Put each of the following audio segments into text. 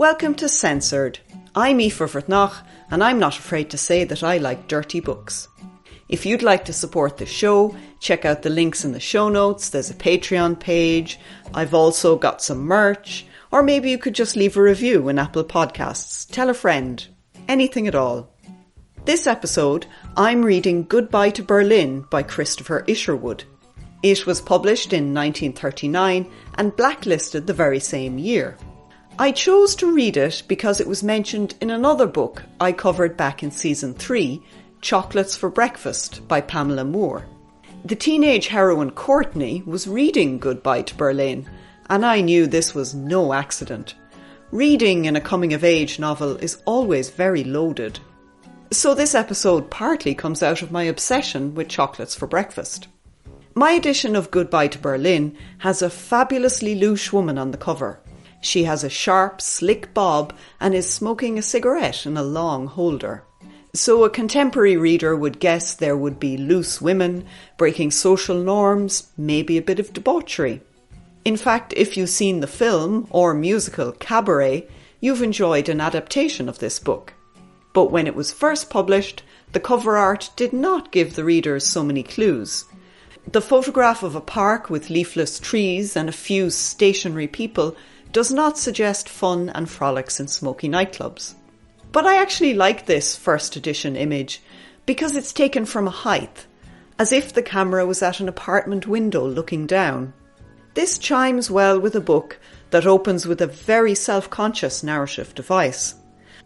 Welcome to Censored. I'm Aoife Vertnach, and I'm not afraid to say that I like dirty books. If you'd like to support the show, check out the links in the show notes. There's a Patreon page. I've also got some merch. Or maybe you could just leave a review in Apple Podcasts. Tell a friend. Anything at all. This episode, I'm reading Goodbye to Berlin by Christopher Isherwood. It was published in 1939 and blacklisted the very same year. I chose to read it because it was mentioned in another book I covered back in season 3, Chocolates for Breakfast by Pamela Moore. The teenage heroine Courtney was reading Goodbye to Berlin, and I knew this was no accident. Reading in a coming-of-age novel is always very loaded. So this episode partly comes out of my obsession with chocolates for breakfast. My edition of Goodbye to Berlin has a fabulously louche woman on the cover. She has a sharp, slick bob and is smoking a cigarette in a long holder. So a contemporary reader would guess there would be loose women, breaking social norms, maybe a bit of debauchery. In fact, if you've seen the film or musical Cabaret, you've enjoyed an adaptation of this book. But when it was first published, the cover art did not give the readers so many clues. The photograph of a park with leafless trees and a few stationary people does not suggest fun and frolics in smoky nightclubs. But I actually like this first edition image because it's taken from a height, as if the camera was at an apartment window looking down. This chimes well with a book that opens with a very self-conscious narrative device.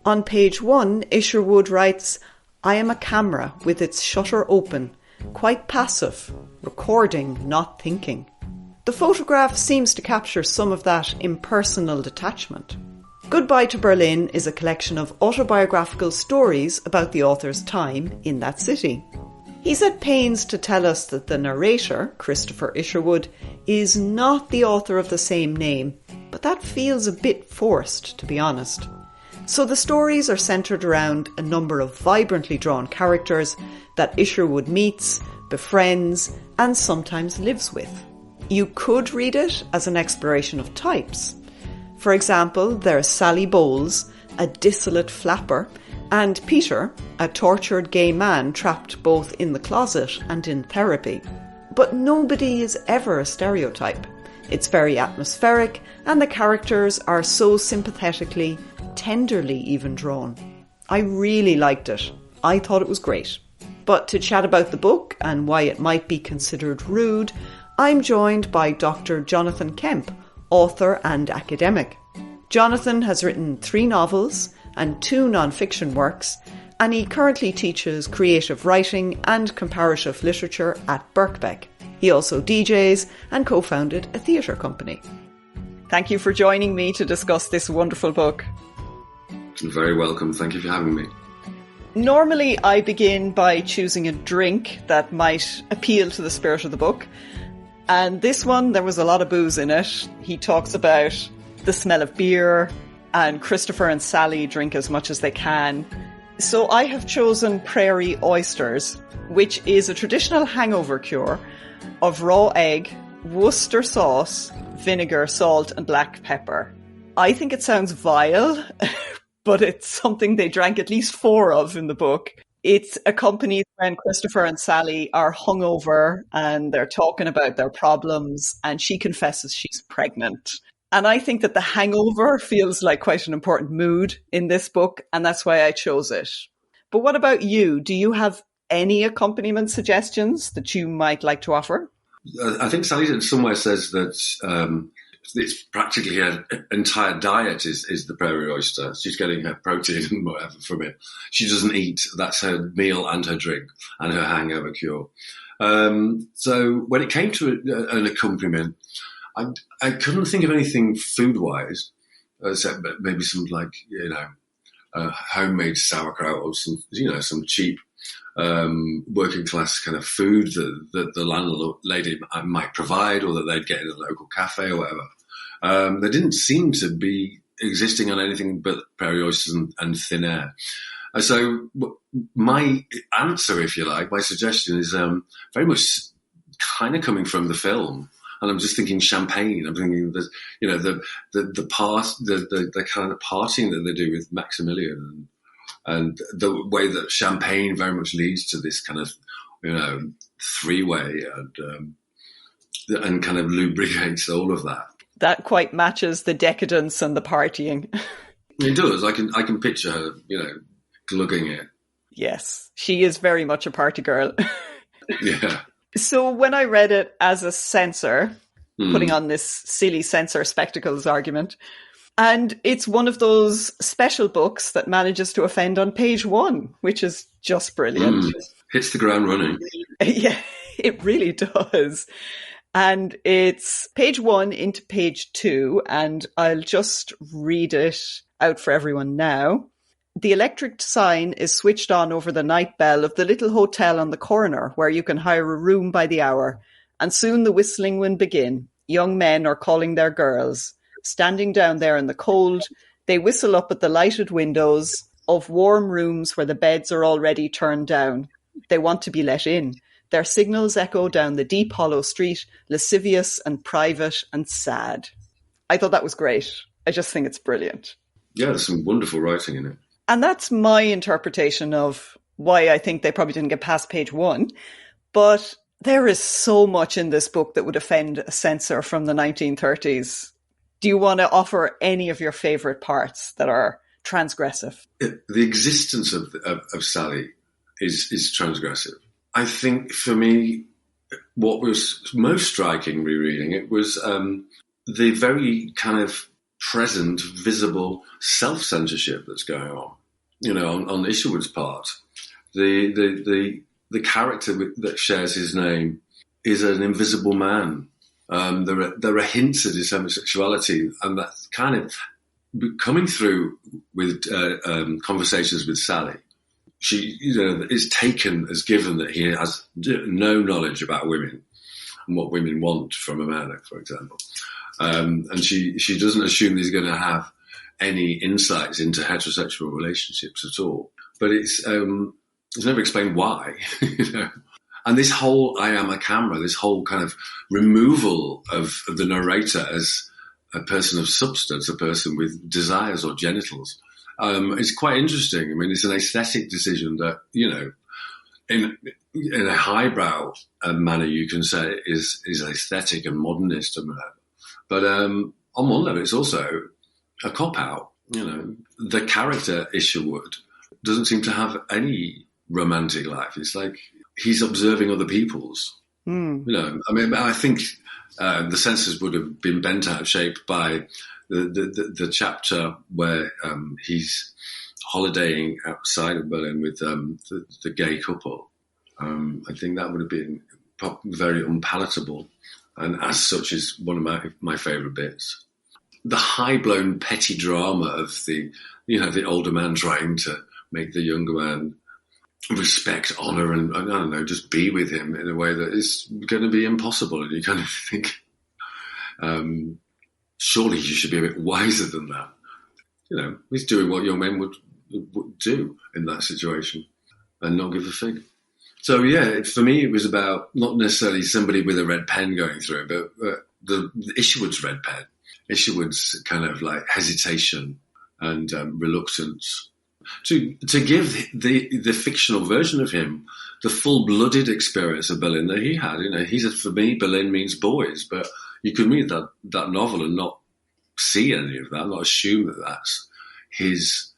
On page 1, Isherwood writes, "I am a camera with its shutter open, quite passive, recording, not thinking." The photograph seems to capture some of that impersonal detachment. Goodbye to Berlin is a collection of autobiographical stories about the author's time in that city. He's at pains to tell us that the narrator, Christopher Isherwood, is not the author of the same name, but that feels a bit forced, to be honest. So the stories are centred around a number of vibrantly drawn characters that Isherwood meets, befriends, and sometimes lives with. You could read it as an exploration of types. For example, there's Sally Bowles, a dissolute flapper, and Peter, a tortured gay man trapped both in the closet and in therapy. But nobody is ever a stereotype. It's very atmospheric, and the characters are so sympathetically, tenderly even drawn. I really liked it. I thought it was great. But to chat about the book and why it might be considered rude, I'm joined by Dr. Jonathan Kemp, author and academic. Jonathan has written 3 novels and 2 non-fiction works, and he currently teaches creative writing and comparative literature at Birkbeck. He also DJs and co-founded a theatre company. Thank you for joining me to discuss this wonderful book. You're very welcome. Thank you for having me. Normally, I begin by choosing a drink that might appeal to the spirit of the book. And this one, there was a lot of booze in it. He talks about the smell of beer, and Christopher and Sally drink as much as they can. So I have chosen Prairie oysters, which is a traditional hangover cure of raw egg, Worcester sauce, vinegar, salt, and black pepper. I think it sounds vile, but it's something they drank at least 4 of in the book. It's accompanied when Christopher and Sally are hungover and they're talking about their problems, and she confesses she's pregnant. And I think that the hangover feels like quite an important mood in this book, and that's why I chose it. But what about you? Do you have any accompaniment suggestions that you might like to offer? I think Sally somewhere says that it's practically her entire diet is the prairie oyster. She's getting her protein and whatever from it. She doesn't eat. That's her meal and her drink and her hangover cure. So when it came to an accompaniment, I couldn't think of anything food-wise, except maybe some homemade sauerkraut or some cheap working class kind of food that the landlady might provide, or that they'd get in a local cafe or whatever. They didn't seem to be existing on anything but prairie oysters and thin air. So my answer, if you like, my suggestion is very much kind of coming from the film, And I'm just thinking champagne. I'm thinking the kind of partying that they do with Maximilian, and the way that champagne very much leads to this kind of, three-way and kind of lubricates all of that. That quite matches the decadence and the partying. It does. I can picture her, glugging it. Yes, she is very much a party girl. Yeah. So when I read it as a censor, putting on this silly censor spectacles argument, and it's one of those special books that manages to offend on page 1, which is just brilliant. Hits the ground running. Yeah, it really does. And it's page 1 into page 2, and I'll just read it out for everyone now. The electric sign is switched on over the night bell of the little hotel on the corner where you can hire a room by the hour, and soon the whistling will begin. Young men are calling their girls. Standing down there in the cold, they whistle up at the lighted windows of warm rooms where the beds are already turned down. They want to be let in. Their signals echo down the deep hollow street, lascivious and private and sad. I thought that was great. I just think it's brilliant. Yeah, there's some wonderful writing in it. And that's my interpretation of why I think they probably didn't get past page 1. But there is so much in this book that would offend a censor from the 1930s. Do you want to offer any of your favourite parts that are transgressive? The existence of Sally is transgressive. I think for me, what was most striking rereading it was the very kind of present, visible self-censorship that's going on. On Isherwood's part, the character that shares his name is an invisible man. There are hints at his homosexuality, and that's kind of coming through with conversations with Sally. She, is taken as given that he has no knowledge about women and what women want from a man, for example. And she doesn't assume he's going to have any insights into heterosexual relationships at all. But it's never explained why, And this whole I am a camera, this whole kind of removal of the narrator as a person of substance, a person with desires or genitals, is quite interesting. I mean, it's an aesthetic decision that, in a highbrow manner, you can say is aesthetic and modernist and whatever. But on one level, it's also a cop-out. The character Isherwood doesn't seem to have any romantic life. It's like he's observing other people's. I think the censors would have been bent out of shape by the chapter where he's holidaying outside of Berlin with the gay couple. I think that would have been very unpalatable, and as such is one of my favourite bits. The high-blown petty drama of the older man trying to make the younger man respect, honour, and I don't know, just be with him in a way that is going to be impossible. And you kind of think, surely you should be a bit wiser than that. He's doing what young men would do in that situation and not give a fig. So yeah, for me, it was about not necessarily somebody with a red pen going through it, but the Isherwood's red pen, Isherwood's kind of like hesitation and reluctance to give the fictional version of him the full-blooded experience of Berlin that he had. He said, for me, Berlin means boys, but you could read that novel and not see any of that, not assume that that's his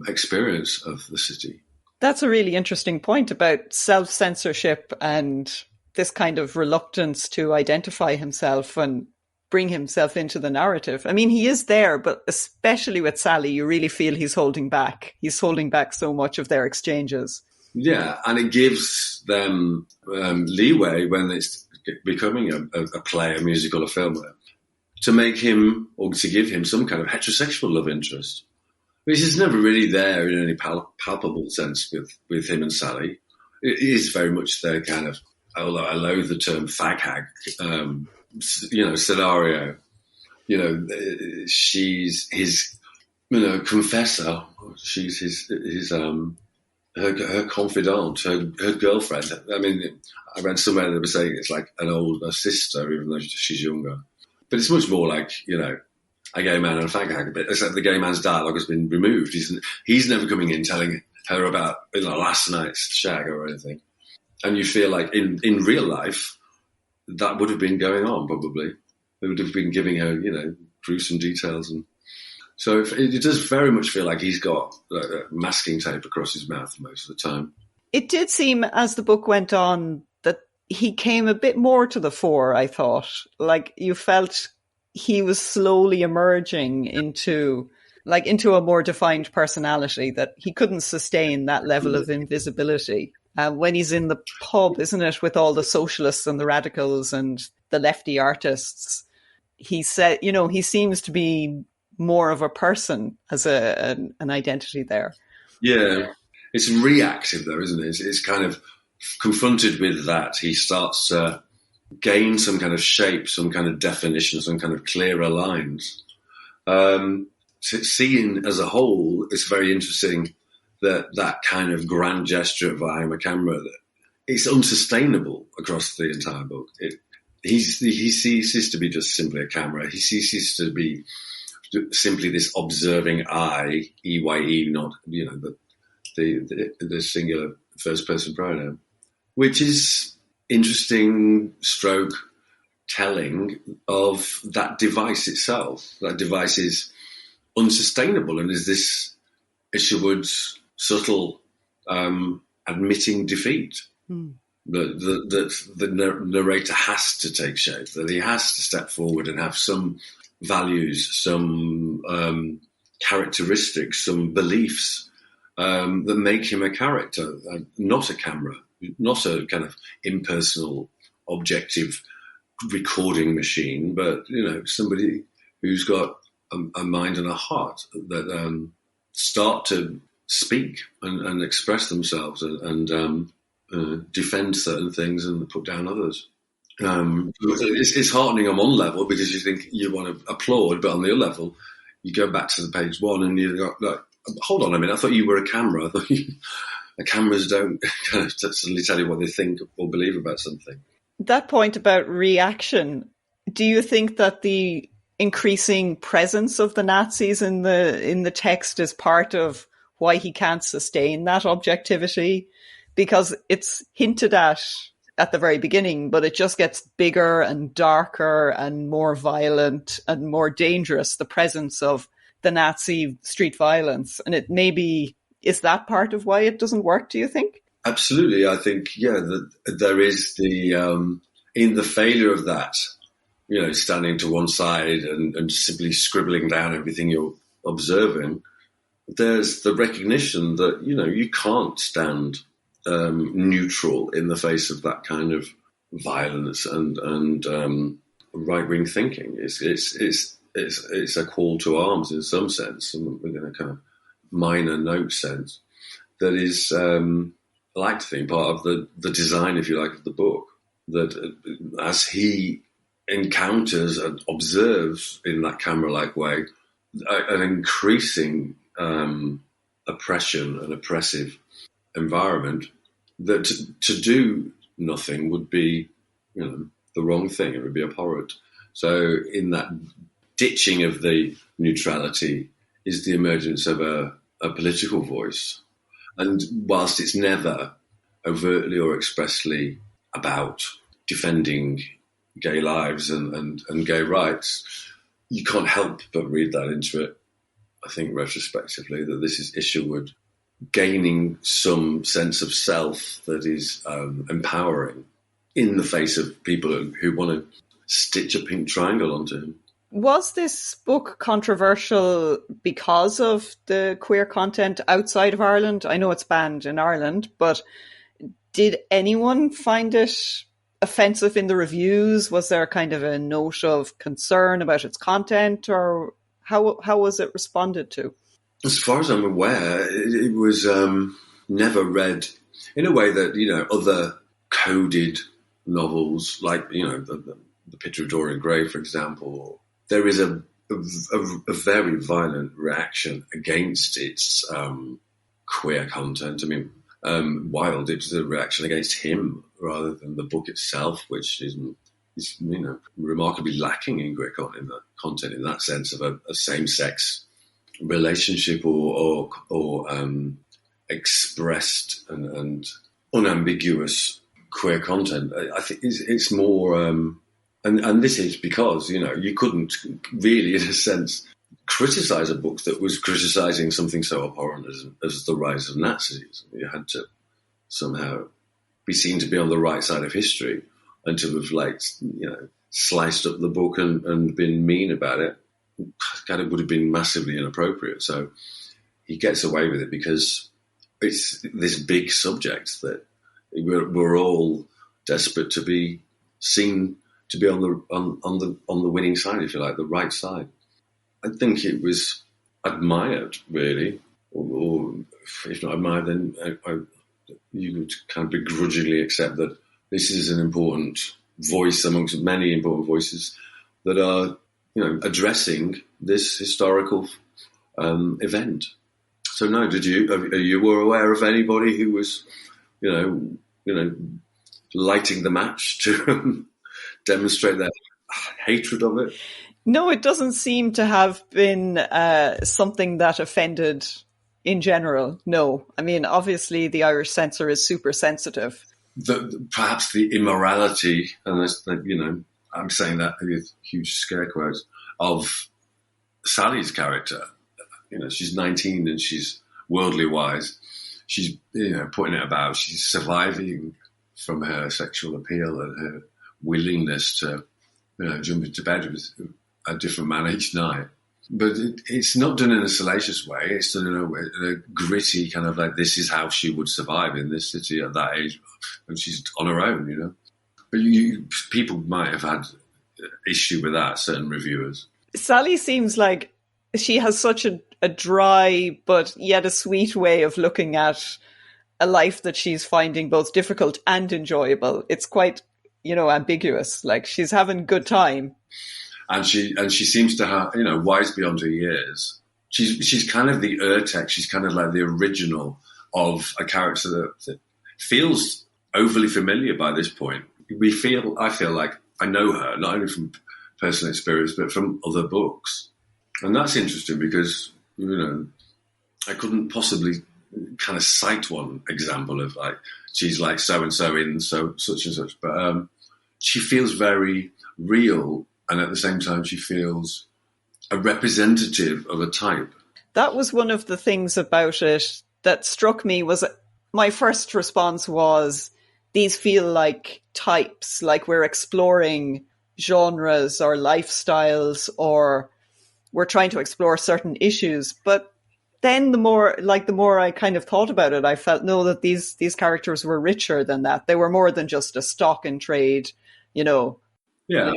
experience of the city. That's a really interesting point about self-censorship and this kind of reluctance to identify himself and bring himself into the narrative. I mean, he is there, but especially with Sally, you really feel he's holding back. He's holding back so much of their exchanges. Yeah, and it gives them leeway when it's becoming a play, a musical, a film, to make him, or to give him some kind of heterosexual love interest. Which is never really there in any palpable sense with him and Sally. It is very much their kind of, although I loathe the term fag hag, scenario. She's his, confessor. She's his her confidant, her girlfriend. I mean, I read somewhere they were saying it's like an older sister, even though she's younger. But it's much more like, a gay man and a fag hag. But except the gay man's dialogue has been removed. He's never coming in telling her about last night's shag or anything. And you feel like in real life, that would have been going on probably. They would have been giving her, gruesome details. And so it does very much feel like he's got masking tape across his mouth most of the time. It did seem as the book went on that he came a bit more to the fore, I thought. Like you felt he was slowly emerging into a more defined personality, that he couldn't sustain that level of invisibility. When he's in the pub, isn't it, with all the socialists and the radicals and the lefty artists, he said, he seems to be more of a person as an identity there. Yeah, it's reactive though, isn't it? It's kind of confronted with that. He starts to gain some kind of shape, some kind of definition, some kind of clearer lines. Seeing as a whole, it's very interesting that kind of grand gesture of I'm a camera, that it's unsustainable across the entire book. He ceases to be just simply a camera. He ceases to be simply this observing eye, EYE, not the singular first person pronoun, which is interesting stroke telling of that device itself. That device is unsustainable, and is this Isherwood's subtle admitting defeat. That the narrator has to take shape, that he has to step forward and have some values, some characteristics, some beliefs that make him a character, not a camera, not a kind of impersonal, objective recording machine, but somebody who's got a mind and a heart that start to speak and express themselves and defend certain things and put down others. It's heartening on one level because you think you want to applaud, but on the other level, you go back to the page one and you go, like, hold on a minute, I thought you were a camera. I thought cameras don't kind of suddenly tell you what they think or believe about something. That point about reaction, do you think that the increasing presence of the Nazis in the text is part of why he can't sustain that objectivity? Because it's hinted at the very beginning, but it just gets bigger and darker and more violent and more dangerous, the presence of the Nazi street violence. And it maybe, is that part of why it doesn't work, do you think? Absolutely. I think, that there is in the failure of that, standing to one side and simply scribbling down everything you're observing, there's the recognition that, you can't stand neutral in the face of that kind of violence and right-wing thinking. It's a call to arms in some sense, and within a kind of minor note sense, that is, I like to think, part of the design, if you like, of the book. That as he encounters and observes in that camera-like way an increasing oppression and oppressive environment, that to do nothing would be, the wrong thing. It would be abhorrent. So in that ditching of the neutrality is the emergence of a political voice. And whilst it's never overtly or expressly about defending gay lives and gay rights, you can't help but read that into it, I think, retrospectively, that this is Isherwood gaining some sense of self that is empowering in the face of people who want to stitch a pink triangle onto him. Was this book controversial because of the queer content outside of Ireland? I know it's banned in Ireland, but did anyone find it offensive in the reviews? Was there kind of a note of concern about its content, or how was it responded to? As far as I'm aware, it was never read in a way that, other coded novels, like, the Picture of Dorian Gray, for example. There is a very violent reaction against its queer content. I mean, Wild. It was a reaction against him rather than the book itself, which is remarkably lacking in great content in that sense of a same-sex relationship or expressed and unambiguous queer content. I think it's more, and this is because you couldn't really, in a sense, criticize a book that was criticizing something so abhorrent as the rise of Nazism. You had to somehow be seen to be on the right side of history and to have sliced up the book and been mean about it. It would have been massively inappropriate. So he gets away with it because it's this big subject that we're all desperate to be seen to be on the winning side, if you like, the right side. I think it was admired, really, or if not admired, then you would kind of begrudgingly accept that this is an important voice amongst many important voices that are, addressing this historical event. So, no, you were aware of anybody who was, lighting the match to demonstrate their hatred of it? No, it doesn't seem to have been something that offended in general. No. I mean, obviously the Irish censor is super sensitive. Perhaps the immorality, and I'm saying that with huge scare quotes, of Sally's character. She's 19 and she's worldly wise. She's, putting it about. She's surviving from her sexual appeal and her willingness to, jump into bed with a different man each night. But it's not done in a salacious way. It's done in a gritty kind of like, this is how she would survive in this city at that age. And she's on her own, But people might have had issue with that, certain reviewers. Sally seems like she has such a dry but yet a sweet way of looking at a life that she's finding both difficult and enjoyable. It's quite, ambiguous. Like, she's having a good time. And she seems to have, wise beyond her years. She's kind of the Urtex. She's kind of like the original of a character that feels overly familiar by this point. I feel like I know her, not only from personal experience, but from other books. And that's interesting because, I couldn't possibly kind of cite one example of like, she's like so-and-so in such and such. But she feels very real. And at the same time, she feels a representative of a type. That was one of the things about it that struck me. Was my first response was, these feel like types, like we're exploring genres or lifestyles, or we're trying to explore certain issues. But then the more I kind of thought about it, I felt, no, that these characters were richer than that. They were more than just a stock in trade, Yeah.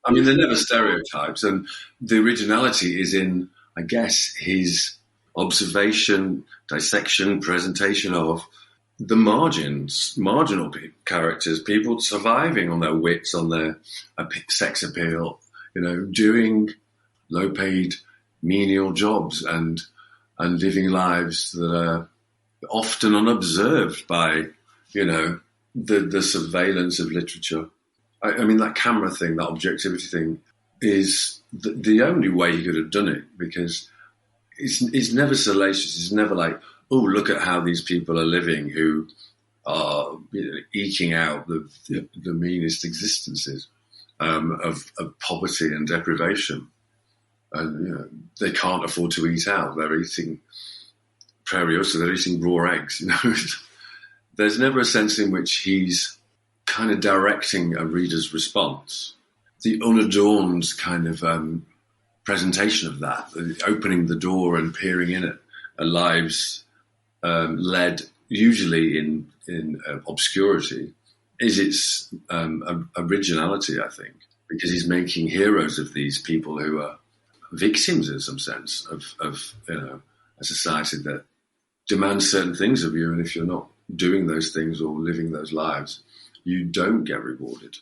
I mean, they're never stereotypes, and the originality is in, I guess, his observation, dissection, presentation of the marginal characters, people surviving on their wits, on their sex appeal, doing low-paid, menial jobs and living lives that are often unobserved by, the surveillance of literature. I mean, that camera thing, that objectivity thing, is the only way he could have done it, because it's never salacious. It's never like, oh, look at how these people are living who are eking out the meanest existences of poverty and deprivation. And they can't afford to eat out. They're eating Prairie oyster. They're eating raw eggs. There's never a sense in which he's kind of directing a reader's response. The unadorned kind of presentation of that, opening the door and peering in at lives led usually in obscurity, is its originality, I think, because he's making heroes of these people who are victims in some sense of a society that demands certain things of you, and if you're not doing those things or living those lives, you don't get rewarded,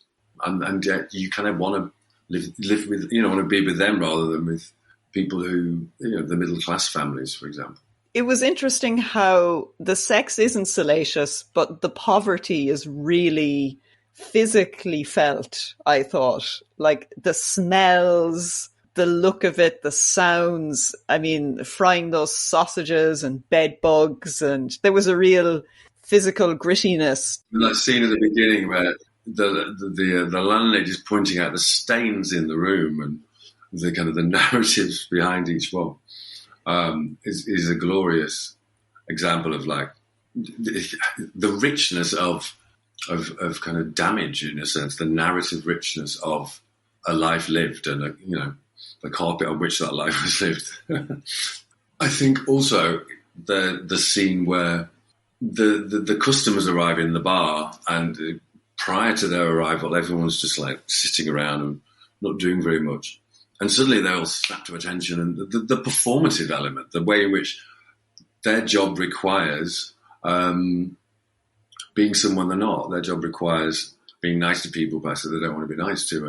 and yet you kind of want to live with, want to be with them rather than with people who, the middle class families, for example. It was interesting how the sex isn't salacious, but the poverty is really physically felt, I thought. Like the smells, the look of it, the sounds. I mean, frying those sausages and bed bugs, and there was a real physical grittiness. That scene at the beginning where the landlady's pointing out the stains in the room and the kind of the narratives behind each one is a glorious example of like the richness of kind of damage, in a sense, the narrative richness of a life lived and the carpet on which that life was lived. I think also the scene where the customers arrive in the bar, and prior to their arrival, everyone's just like sitting around and not doing very much. And suddenly they all snap to attention, and the performative element, the way in which their job requires being someone they're not. Their job requires being nice to people, perhaps that they don't want to be nice to,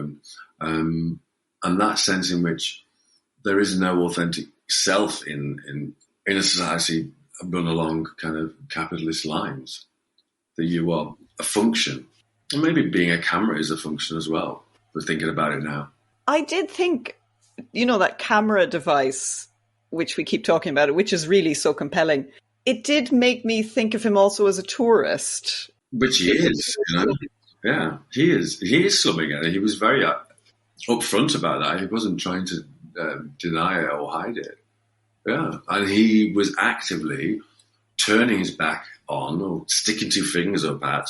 and that sense in which there is no authentic self in a society run along kind of capitalist lines. That you are a function, and maybe being a camera is a function as well. We're thinking about it now. I did think, that camera device, which we keep talking about, which is really so compelling. It did make me think of him also as a tourist. Which he is, Yeah, he is. He is slumming it. He was very upfront about that. He wasn't trying to deny it or hide it. Yeah, and he was actively turning his back on or sticking two fingers up at,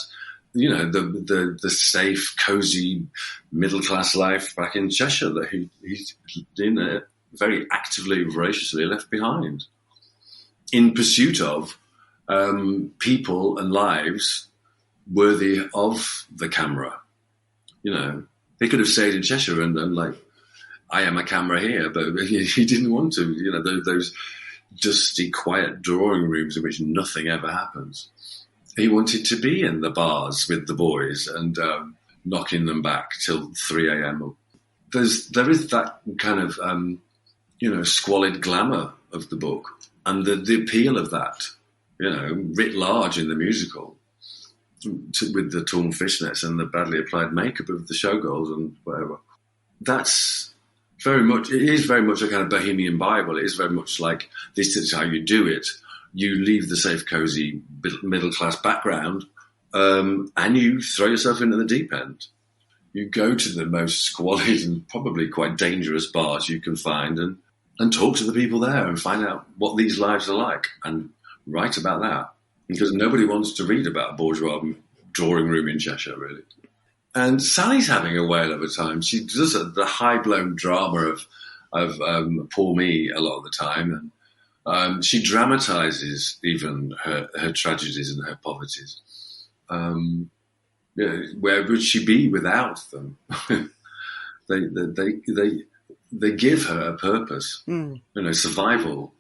the safe, cosy, middle-class life back in Cheshire that he's very actively, voraciously left behind in pursuit of people and lives worthy of the camera. He could have stayed in Cheshire and like, I am a camera here, but he didn't want to. Those dusty, quiet drawing rooms in which nothing ever happens. He wanted to be in the bars with the boys and knocking them back till 3 a.m. There is that kind of, squalid glamour of the book and the appeal of that, writ large in the musical with the torn fishnets and the badly applied makeup of the showgirls and whatever. That's it is very much a kind of Bohemian Bible. It is very much like, this is how you do it. You leave the safe, cosy, middle-class background, and you throw yourself into the deep end. You go to the most squalid and probably quite dangerous bars you can find and talk to the people there and find out what these lives are like and write about that. Because nobody wants to read about a bourgeois drawing room in Cheshire, really. And Sally's having a whale of a time. She does the high-blown drama of poor me a lot of the time. And she dramatizes even her tragedies and her poverties. Where would she be without them? They give her a purpose, survival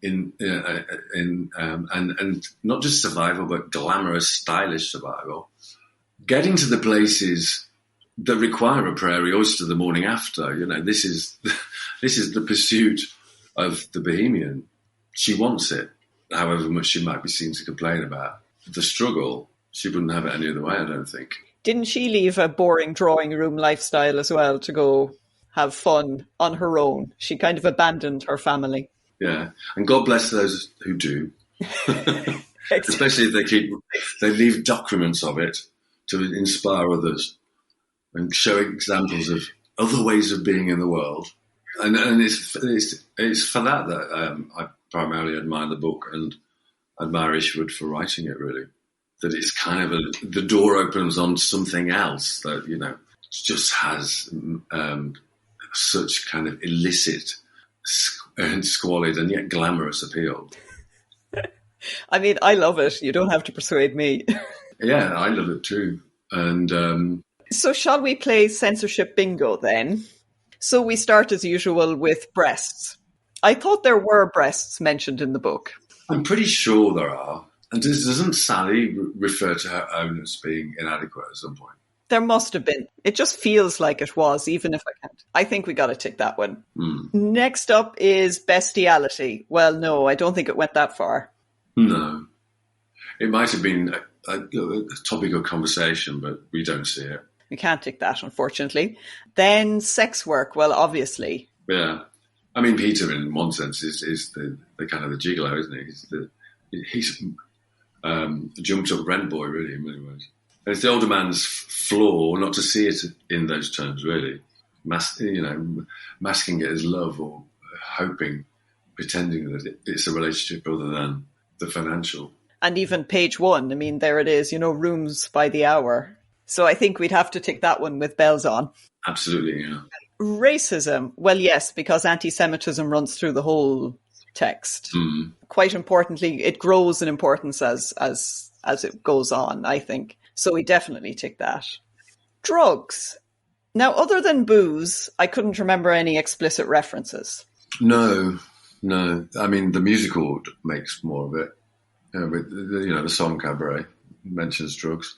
and not just survival, but glamorous, stylish survival. Getting to the places that require a prairie oyster the morning after, this is the pursuit of the Bohemian. She wants it, however much she might be seen to complain about the struggle. She wouldn't have it any other way, I don't think. Didn't she leave a boring drawing room lifestyle as well to go have fun on her own? She kind of abandoned her family. Yeah, and God bless those who do. Especially if they leave documents of it to inspire others and show examples of other ways of being in the world. And it's for that I primarily admire the book and admire Isherwood for writing it, really. That it's kind of the door opens on something else that, just has such kind of illicit and squalid and yet glamorous appeal. I mean, I love it. You don't have to persuade me. Yeah, I love it too. And so shall we play censorship bingo then? So we start as usual with breasts. I thought there were breasts mentioned in the book. I'm pretty sure there are. And doesn't Sally refer to her own as being inadequate at some point? There must have been. It just feels like it was, even if I can't. I think we got to tick that one. Next up is bestiality. Well, no, I don't think it went that far. No. It might have been a topic of conversation, but we don't see it. We can't tick that, unfortunately. Then sex work. Well, obviously. Yeah. I mean, Peter, in one sense, is the kind of the gigolo, isn't he? He's a jumped up rent boy, really, in many ways. And it's the older man's flaw not to see it in those terms, really. Masking it as love or hoping, pretending that it's a relationship rather than the financial. And even page 1, I mean, there it is, rooms by the hour. So I think we'd have to tick that one with bells on. Absolutely, yeah. Racism. Well, yes, because anti-Semitism runs through the whole text. Quite importantly, it grows in importance as it goes on, I think. So we definitely tick that. Drugs. Now, other than booze, I couldn't remember any explicit references. No. I mean, the musical makes more of it. With the song Cabaret mentions drugs.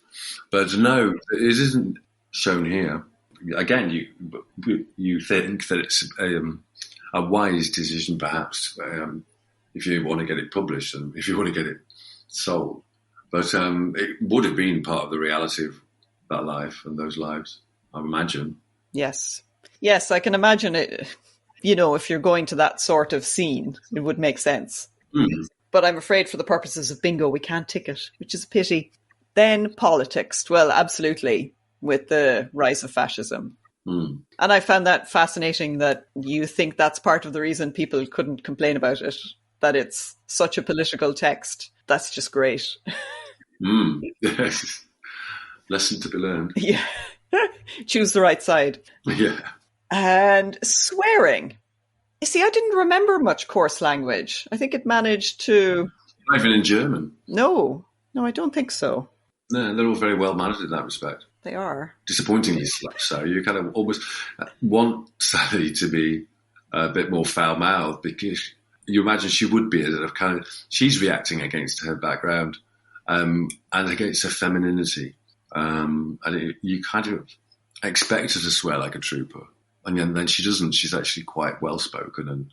But no, it isn't shown here. Again, you think that it's a wise decision, perhaps, if you want to get it published and if you want to get it sold. But it would have been part of the reality of that life and those lives, I imagine. Yes, I can imagine it. If you're going to that sort of scene, it would make sense. But I'm afraid for the purposes of bingo, we can't tick it, which is a pity. Then politics. Well, absolutely, with the rise of fascism. And I found that fascinating that you think that's part of the reason people couldn't complain about it, that it's such a political text. That's just great. Yes. Lesson to be learned. Yeah. Choose the right side. Yeah. And swearing. You see, I didn't remember much coarse language. I think it managed to... Not even in German. No, I don't think so. No, they're all very well mannered in that respect. They are. Disappointingly so. You kind of almost want Sally to be a bit more foul-mouthed because you imagine she would be she's reacting against her background and against her femininity. And you kind of expect her to swear like a trooper. And then she doesn't. She's actually quite well-spoken and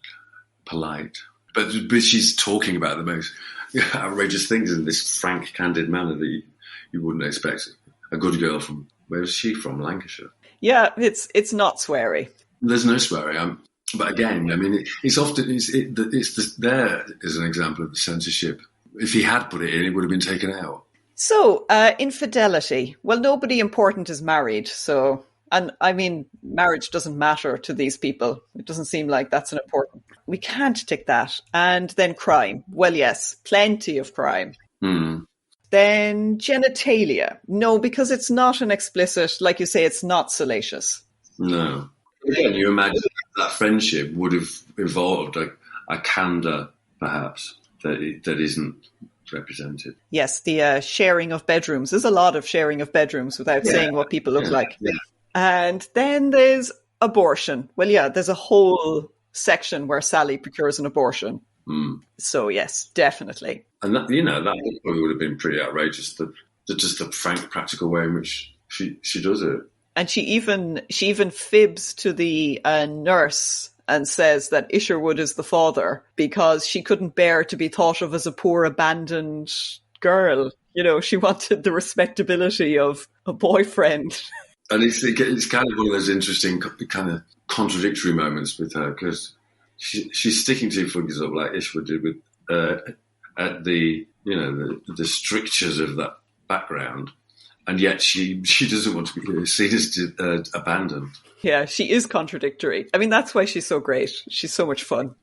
polite. But she's talking about the most outrageous things in this frank, candid manner that you wouldn't expect a good girl from... Where is she from? Lancashire? Yeah, it's not sweary. There's no swearing. But again, I mean, it's often... there is an example of the censorship. If he had put it in, it would have been taken out. So, infidelity. Well, nobody important is married, so... And I mean, marriage doesn't matter to these people. It doesn't seem like that's an important... We can't tick that. And then crime. Well, yes, plenty of crime. Then genitalia. No, because it's not an explicit, like you say, it's not salacious. No. Again, you imagine that friendship would have involved a candour, perhaps, that isn't represented. Yes, the sharing of bedrooms. There's a lot of sharing of bedrooms without saying what people look like. Yeah. And then there's abortion. Well, yeah, there's a whole section where Sally procures an abortion. So, yes, definitely. And that probably would have been pretty outrageous, just the frank, practical way in which she does it. And she even fibs to the nurse and says that Isherwood is the father because she couldn't bear to be thought of as a poor, abandoned girl. She wanted the respectability of a boyfriend. And it's kind of one of those interesting kind of contradictory moments with her because she's sticking two fingers up like Isherwood did with at the strictures of that background, and yet she doesn't want to be seen as abandoned. Yeah, she is contradictory. I mean, that's why she's so great. She's so much fun.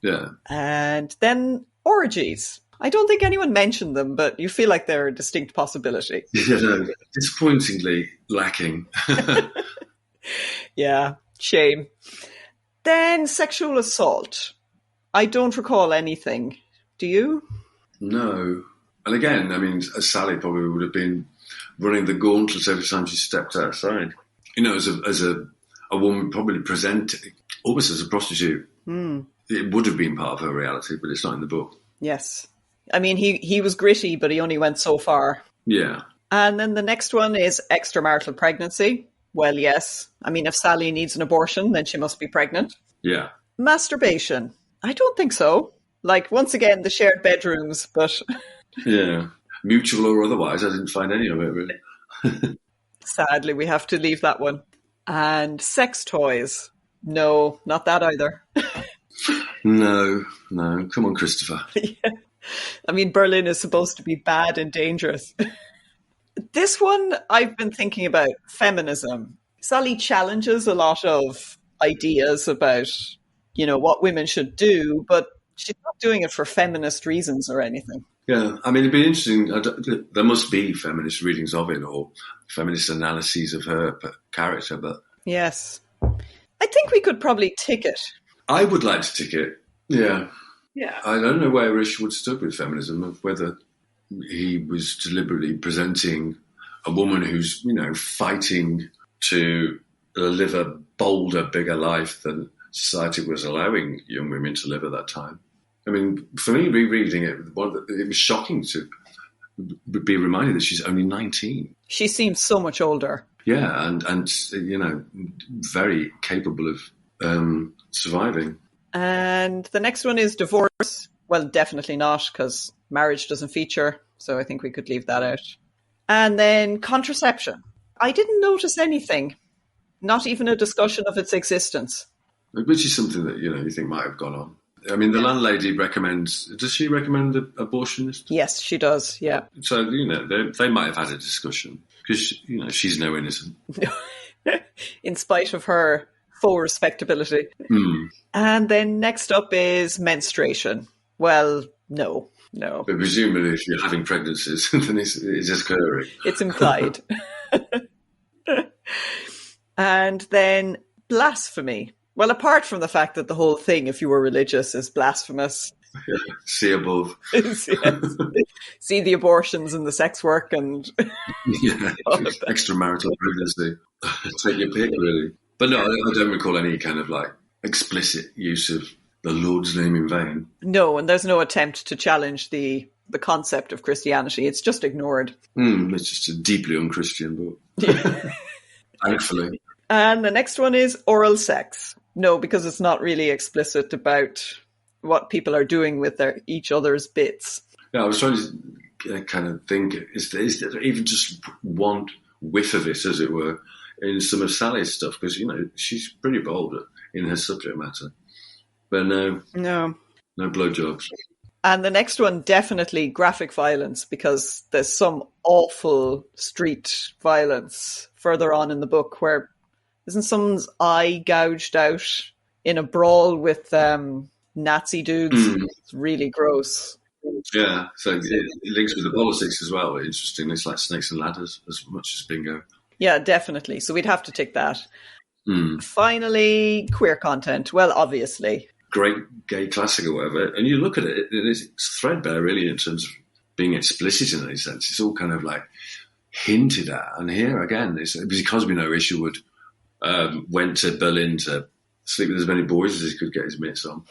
Yeah. And then orgies. I don't think anyone mentioned them, but you feel like they're a distinct possibility. Yeah, disappointingly lacking. Yeah, shame. Then sexual assault. I don't recall anything. Do you? No. And again, I mean, Sally probably would have been running the gauntlet every time she stepped outside. As a woman probably presented almost as a prostitute. It would have been part of her reality, but it's not in the book. Yes. I mean, he was gritty, but he only went so far. Yeah. And then the next one is extramarital pregnancy. Well, yes. I mean, if Sally needs an abortion, then she must be pregnant. Yeah. Masturbation. I don't think so. Like, once again, the shared bedrooms, but... Yeah. Mutual or otherwise, I didn't find any of it, really. Sadly, we have to leave that one. And sex toys. No, not that either. No. Come on, Christopher. Yeah. I mean, Berlin is supposed to be bad and dangerous. This one, I've been thinking about feminism. Sally challenges a lot of ideas about, what women should do, but she's not doing it for feminist reasons or anything. Yeah, I mean, it'd be interesting. There must be feminist readings of it or feminist analyses of her character, but... Yes. I think we could probably tick it. I would like to tick it, yeah. Yeah. I don't know where Isherwood stood with feminism, of whether he was deliberately presenting a woman who's, fighting to live a bolder, bigger life than society was allowing young women to live at that time. I mean, for me, rereading it, it was shocking to be reminded that she's only 19. She seems so much older. Yeah, and very capable of surviving. And the next one is divorce. Well, definitely not, because marriage doesn't feature, so I think we could leave that out. And then contraception. I didn't notice anything, not even a discussion of its existence. Which is something that, you think might have gone on. I mean, the landlady recommends... Does she recommend an abortionist? Yes, she does, yeah. So, they might have had a discussion, because, she's no innocent. In spite of her full respectability. Mm. And then next up is menstruation. Well, no. But presumably, if you're having pregnancies, then it's occurring. It's implied. And then blasphemy. Well, apart from the fact that the whole thing, if you were religious, is blasphemous. Yeah, see above. Yes. See the abortions and the sex work and... Yeah, extramarital pregnancy. Take your pick, really. But no, I don't recall any kind of explicit use of the Lord's name in vain. No, and there's no attempt to challenge the concept of Christianity. It's just ignored. It's just a deeply unchristian book. Yeah. Thankfully. And the next one is oral sex. No, because it's not really explicit about what people are doing with each other's bits. Yeah, I was trying to kind of think, is there even just one whiff of it, as it were, in some of Sally's stuff? Because, she's pretty bold in her subject matter. But no blowjobs. And the next one, definitely graphic violence, because there's some awful street violence further on in the book where isn't someone's eye gouged out in a brawl with Nazi dudes? It's really gross. Yeah, so it links with the politics as well. Interesting. It's like snakes and ladders as much as bingo. Yeah, definitely. So we'd have to tick that. Finally, queer content. Well, obviously. Great gay classic or whatever. And you look at it, it's threadbare really in terms of being explicit in any sense. It's all kind of hinted at. And here again, it's because we know Isherwood went to Berlin to sleep with as many boys as he could get his mitts on,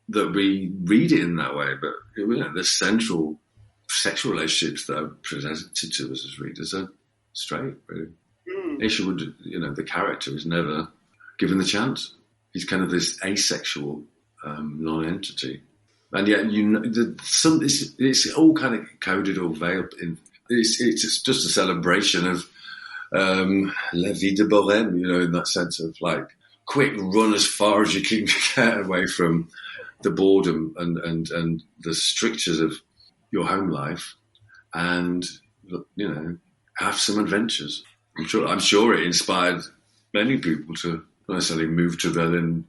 that we read it in that way. But the central sexual relationships that are presented to us as readers are straight, really. Isherwood, the character is never given the chance. He's kind of this asexual non-entity. And yet, it's all kind of coded or veiled in. It's just a celebration of la vie de bohème, in that sense of quick run as far as you can get away from the boredom and the strictures of your home life, and have some adventures. I'm sure it inspired many people to not necessarily move to Berlin,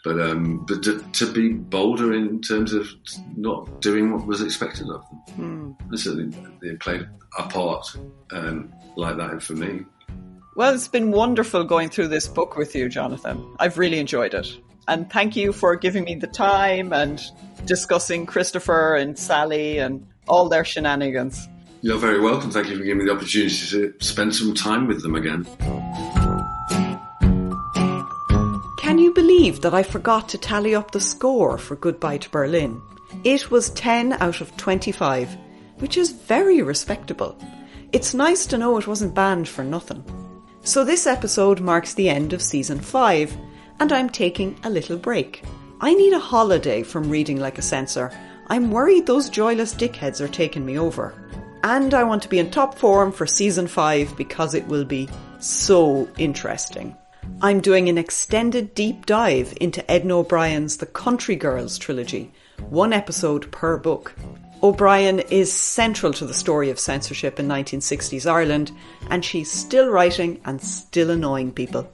but to be bolder in terms of not doing what was expected of them. And certainly they played a part like that for me. Well, it's been wonderful going through this book with you, Jonathan. I've really enjoyed it. And thank you for giving me the time and discussing Christopher and Sally and all their shenanigans. You're very welcome. Thank you for giving me the opportunity to spend some time with them again. Can you believe that I forgot to tally up the score for Goodbye to Berlin? It was 10 out of 25. which is very respectable. It's nice to know it wasn't banned for nothing. So this episode marks the end of season 5, and I'm taking a little break. I need a holiday from reading like a censor. I'm worried those joyless dickheads are taking me over. And I want to be in top form for season 5 because it will be so interesting. I'm doing an extended deep dive into Edna O'Brien's The Country Girls trilogy, 1 episode per book. O'Brien is central to the story of censorship in 1960s Ireland, and she's still writing and still annoying people.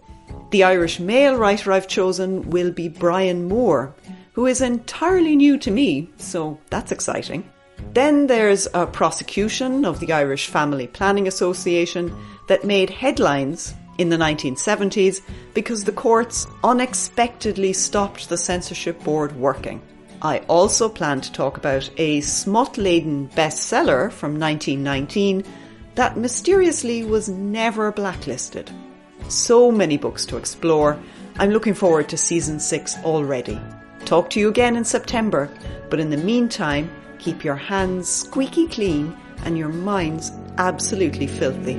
The Irish male writer I've chosen will be Brian Moore, who is entirely new to me, so that's exciting. Then there's a prosecution of the Irish Family Planning Association that made headlines in the 1970s because the courts unexpectedly stopped the censorship board working. I also plan to talk about a smut-laden bestseller from 1919 that mysteriously was never blacklisted. So many books to explore. I'm looking forward to season 6 already. Talk to you again in September, but in the meantime, keep your hands squeaky clean and your minds absolutely filthy.